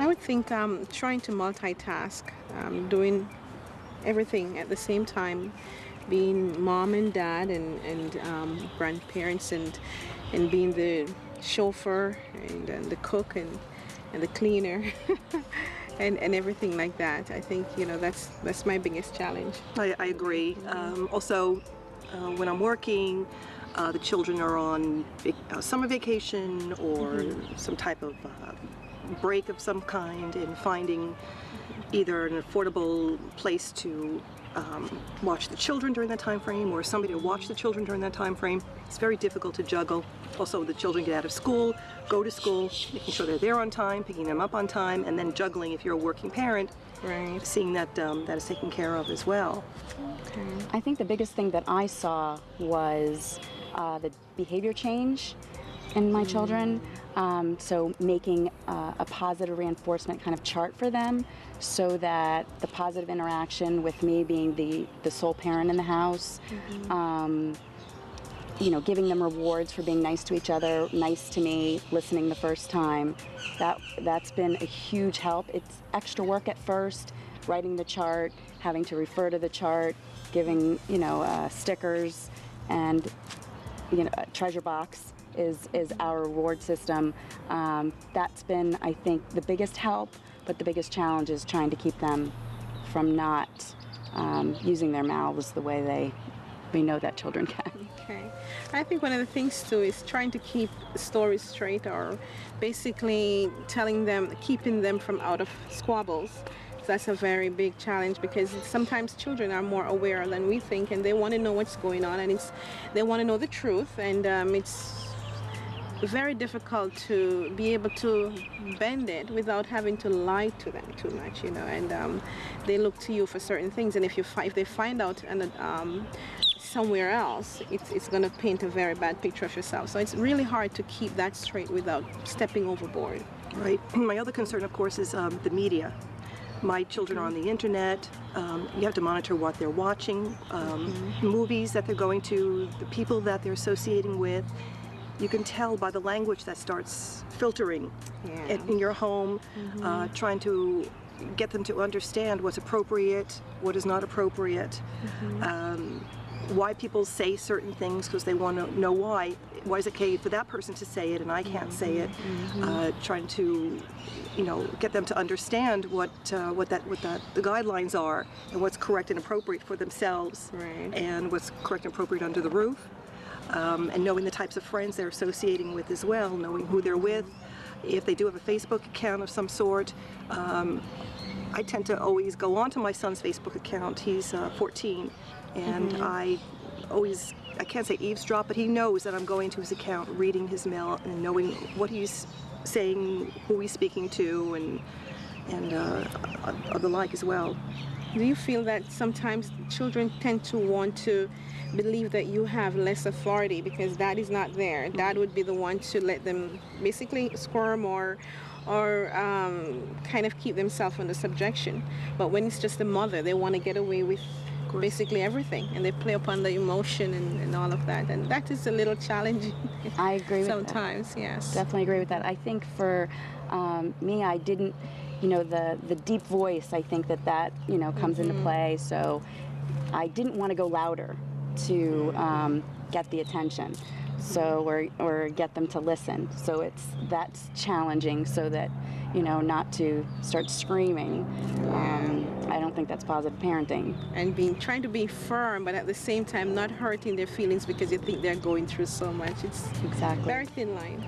I would think trying to multitask, doing everything at the same time, being mom and dad and grandparents and being the chauffeur and the cook and the cleaner and everything like that. I think that's my biggest challenge. I agree. Also, when I'm working, the children are on summer vacation or some type of break of some kind, and finding either an affordable place to watch the children during that time frame or somebody to watch the children during that time frame. It's very difficult to juggle. Also, the children get out of school, go to school, making sure they're there on time, picking them up on time, and then juggling if you're a working parent, Right. seeing that that is taken care of as well. Okay. I think the biggest thing that I saw was the behavior change in my children. So making a positive reinforcement kind of chart for them so that the positive interaction with me being the sole parent in the house, giving them rewards for being nice to each other, nice to me, listening the first time, that's been a huge help. It's extra work at first, writing the chart, having to refer to the chart, giving, stickers, and, a treasure box is our reward system. That's been, I think, the biggest help, but the biggest challenge is trying to keep them from not using their mouths the way we know that children can. Okay. I think one of the things too is trying to keep stories straight, or basically keeping them from out of squabbles. That's a very big challenge because sometimes children are more aware than we think, and they want to know what's going on, and they want to know the truth, and it's very difficult to be able to bend it without having to lie to them too much, and they look to you for certain things, and if they find out somewhere else, it's going to paint a very bad picture of yourself. So it's really hard to keep that straight without stepping overboard. Right. My other concern, of course, is the media. My children are on the internet. You have to monitor what they're watching, movies that they're going to, the people that they're associating with. You can tell by the language that starts filtering in your home, trying to get them to understand what's appropriate, what is not appropriate, why people say certain things because they want to know why. Why is it okay for that person to say it and I can't say it? Trying to, get them to understand what the guidelines are and what's correct and appropriate for themselves, and what's correct and appropriate under the roof, and knowing the types of friends they're associating with as well, knowing who they're with. If they do have a Facebook account of some sort, I tend to always go onto my son's Facebook account. He's 14, and I can't say eavesdrop, but he knows that I'm going to his account, reading his mail, and knowing what he's saying, who he's speaking to, and the like as well. Do you feel that sometimes children tend to want to believe that you have less authority because dad is not there? Dad would be the one to let them basically squirm or kind of keep themselves under subjection. But when it's just the mother, they want to get away with basically everything, and they play upon the emotion and all of that, and that is a little challenging. I agree with sometimes that. Yes, definitely agree with that. I think for me, I didn't, the deep voice, I think that comes into play, so I didn't want to go louder to get the attention, so or get them to listen, so that's challenging, so that not to start screaming. I don't think that's positive parenting. And trying to be firm, but at the same time not hurting their feelings because you think they're going through so much. It's exactly very thin line.